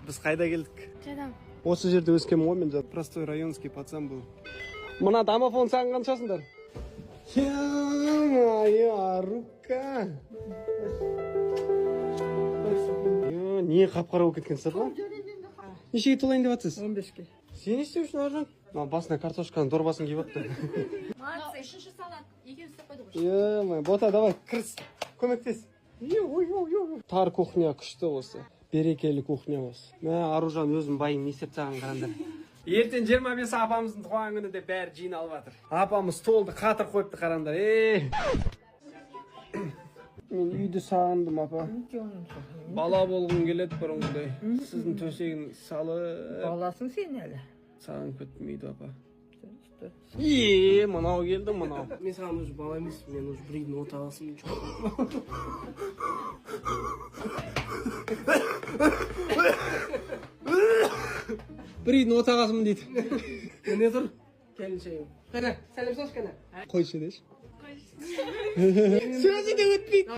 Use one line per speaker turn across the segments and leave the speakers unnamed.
Біз қайда келдік?
Жадам.
Осы жерде өскенмін ғой, мен простой районский пацан бұл. Мына домофон саған қаншасыңдар? Ё-моё, рука. Не қап-қара болып кеткенсіз ба? Нешеге толайын деп жатсыз?
15-ке.
Сен не істеп үшін аржан? Басына картошканың дорбасын киіп атты.
Молодцы, үшінші салат. Екеуміз істеп қойдық уже.
Ё-моё, бота, давай, кіріс, көмектес. Тар кухня күшті осы. Берекелі кухня осы. Мә, Аружан өзім байың не істеп тағын қарандар. Ертең 25 апамыздың туған күні де бәрі жиналып жатыр. Апамыз столды қатыр қойыпты қарандар. Мен үйді сағындым, апа. Бала болғым келеді бұрынғыдай. Сіздің төсегін салып.
Баласың сен әлі.
Сағынып кеттім үйді, апа. Мынау келді, мынау.
Мен саған уже бала емес, мен уже бір үйдің отағасымын.
Бір үйдің отағасымын дейді.
Не тұр? Келіншегім. Қара, сәлем сош қана.
Қойшы деші. Сөзі де өтпейді.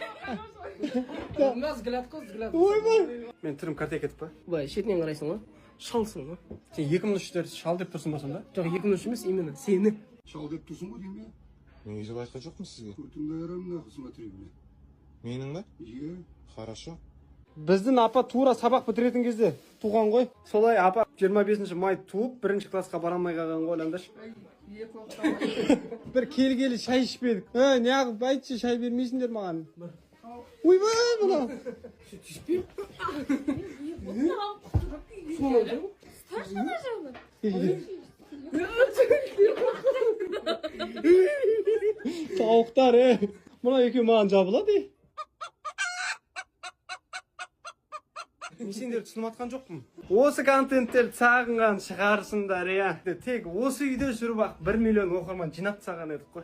Взгляд қыз, взгляд.
Ойбай. Мен түрім карте кетіп па?
Былай, шетінен қарайсың ғой. Шалсың ғой.
Сен 2003-те шал деп тұрсың ба сонда?
Жоқ, 2003 емес, именно сені.
Шал деп тұрсың ғой деймін.
Мен өйтіп айтқан жоқпын сізге.
Көрдің бе арамда, смотри мне.
Менің ба?
Иә.
Хорошо.
Біздің апа тура сабақ бітіретін кезде туған ғой. Солай апа 25 май туып, 1-ші классқа бара алмай қалған ғой, андаш. Бір келгелі шай ішпедік. Неғып айтшы, шай бермейсіңдер маған. Ойбай, мынау. Тауықтар, Мына екеу маған жабылады. Мен сендер түсініп атқан жоқпын. Осы контенттерді сағынған шығарсыңдар, Тек осы үйде жүріп ақ 1 миллион оқырман жинап саған едік қой.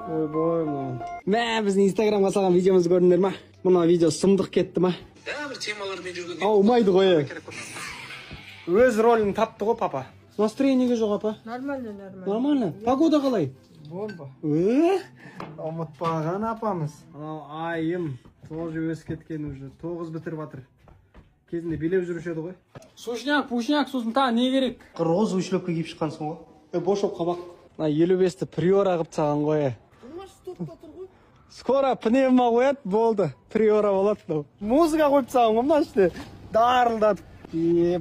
Ойбой, мынау. Мә, біздің инстаграмға салған видеомызды көрдіңдер ма? Мына видео сұмдық кетті ма?
Бір темалармен жүрген.
Аумайды ғой. Өз ролін тапты ғой, папа. Настроениеге жоқ, апа? Нормально. Погода қалай?
Бомба.
Ұмытпаған апамыз. Анау айым тоже өсіп кеткен уже. 9 бітіріп жатыр. Кезінде билеп жүруші еді ғой. Сушняк, пушняк, сосын тағы не керек? Розовый шлепка киіп шыққансың ғой. Бош оп қабақ. 55-ті приора қып таған ғой. Скоро пневма қояды, болды. Приора болады. Музыка қойып таған ғой мына іште. Дарылдатып.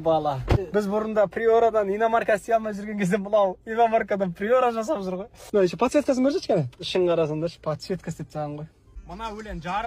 Бала. Біз бұрында приорадан иномарка істей алмай жүрген кезде мынау иномаркадан приора жасап жүр ғой. Подсветкасын көрсетші кәне. Ішін қарасаңдаршы, подсветка істеп таған ғой. Мына өлең жарық.